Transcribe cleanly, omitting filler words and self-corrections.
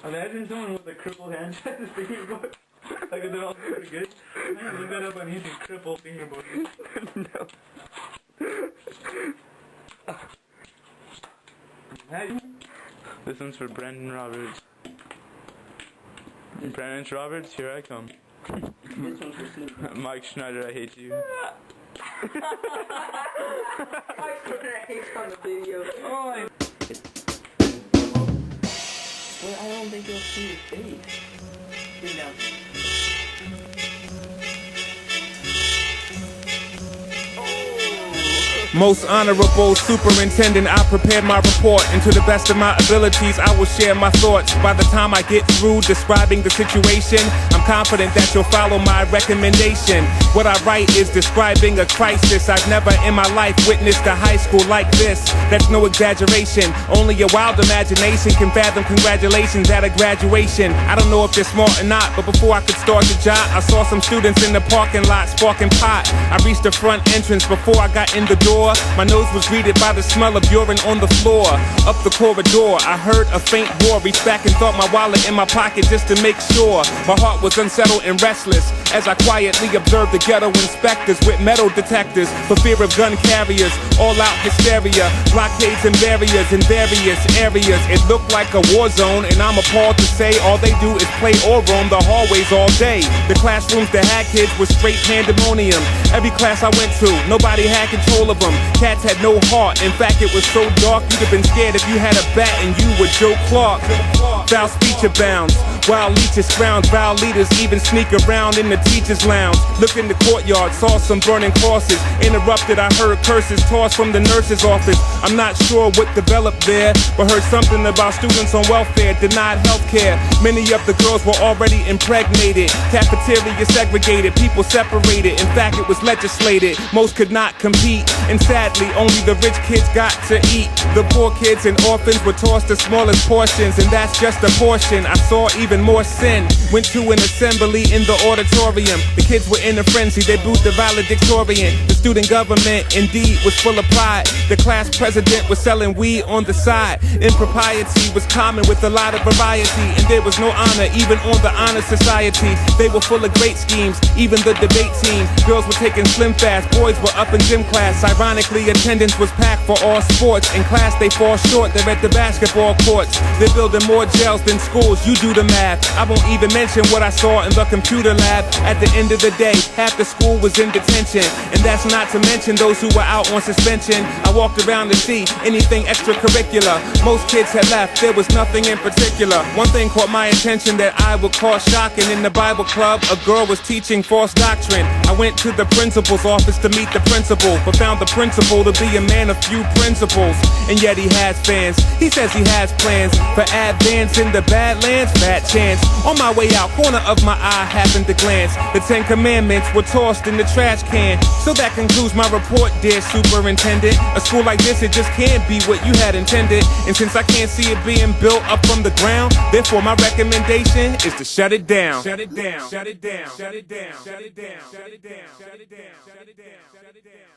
Imagine someone with a crippled hand trying to fingerboard. Like they're all pretty good. Man, look that up on YouTube, crippled fingerboarding. No. This one's for Brandon Roberts. Brandon Roberts, here I come. This one's for Snoop. Mike Schneider, I hate you. Mike Schneider hates on the video. Oh, Well, I don't think you'll see his face. Get down. Most honorable superintendent, I prepared my report, and to the best of my abilities, I will share my thoughts. By the time I get through describing the situation, I'm confident that you'll follow my recommendation. What I write is describing a crisis. I've never in my life witnessed a high school like this. That's no exaggeration. Only a wild imagination can fathom congratulations at a graduation. I don't know if they're smart or not, but before I could start the job, I saw some students in the parking lot sparking pot. I reached the front entrance before I got in the door. My nose was greeted by the smell of urine on the floor. Up the corridor, I heard a faint roar. Reached back and thought my wallet in my pocket just to make sure. My heart was unsettled and restless as I quietly observed the ghetto inspectors with metal detectors for fear of gun carriers. All out hysteria, blockades and barriers in various areas. It looked like a war zone, and I'm appalled to say all they do is play or roam the hallways all day. The classrooms that had kids were straight pandemonium. Every class I went to, nobody had control of them. Cats had no heart. In fact, it was so dark you'd have been scared if you had a bat and you were Joe Clark. Foul speech abounds. Wild leeches scrounge. Vile leaders even sneak around in the teacher's lounge. Looked in the courtyard, saw some burning crosses. Interrupted, I heard curses tossed from the nurse's office. I'm not sure what developed there, but heard something about students on welfare, denied health care. Many of the girls were already impregnated. Cafeteria segregated, people separated. In fact, it was legislated. Most could not compete. And sadly, only the rich kids got to eat. The poor kids and orphans were tossed the smallest portions, and that's just a portion. I saw even more sin. Went to an assembly in the auditorium. The kids were in a frenzy, they booed the valedictorian. The student government indeed was full of pride. The class president was selling weed on the side. Impropriety was common with a lot of variety, and there was no honor even on the honor society. They were full of great schemes, even the debate team. Girls were taking slim fast, boys were up in gym class. Ironically, attendance was packed for all sports. In class, they fall short, they're at the basketball courts. They're building more jails than schools, you do the math. I won't even mention what I saw in the computer lab. At the end of the day, half the school was in detention. And that's not to mention those who were out on suspension. I walked around to see anything extracurricular. Most kids had left, there was nothing in particular. One thing caught my attention that I would call shocking. In the Bible club, a girl was teaching false doctrine. I went to the principal's office to meet the principal, but found the principal to be a man of few principles. And yet he has fans. He says he has plans for advance in the Badlands. Fat chance. On my way out, corner of my eye happened to glance. The 10 Commandments were tossed in the trash can. So that concludes my report, dear superintendent. A school like this, it just can't be what you had intended. And since I can't see it being built up from the ground, therefore my recommendation is to shut it down. Shut it down. Shut it down. Shut it down. Shut it down. Shut it down. Shut it down. Shut it down. Shut it down.